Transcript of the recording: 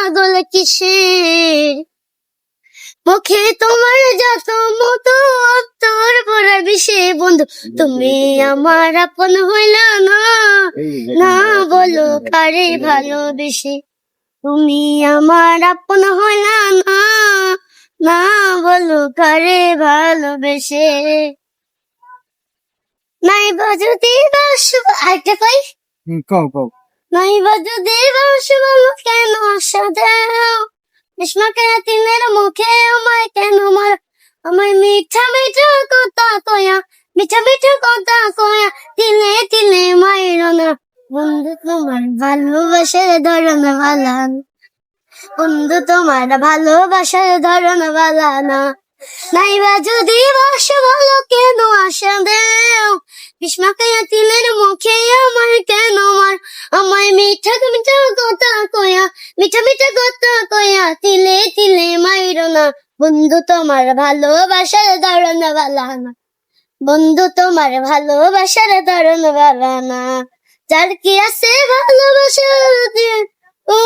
পাগল কিসের, মুখে তোমার যত মতো তোর পড়া বিষে বন্ধু তুমি আমার আপন হইলা না, না বলো কারে ভালোবেসে, তুমি আমার আপন হইলা না, না বলো কারে ভালোবেসে। নাই বা যদি বাসো আরেকটা কই, কও কও। নাই বা যদি বাসো বলো কেন আশা দাও, গ্রীষ্মকে তিনের মুখে আমায় কেন মার, আমায় মিঠা মিঠা কথা কয়া, মিঠা মিঠা কথা কয়া তিলে তিলে মাইরো না, বন্ধু তোমার ভালোবাসার ধরন ভালা না, বন্ধু তোমার ভালোবাসার ধরন ভালা না। নাইবা যদি বাসো বলো কেন আশা দেও, গ্রীষ্মকে তিলের মুখে আমায় কেন মার, আমায় মিঠা মিঠা কথা কয়া, মিঠা মিঠা কথা কয়া তিলে তিলে মাইরো না, বন্ধু তোমার ভালোবাসার ধরন ভালা না, বন্ধু তোমার ভালোবাসার ধরন ভালা না। যার কি আছে ভালোবাসা ও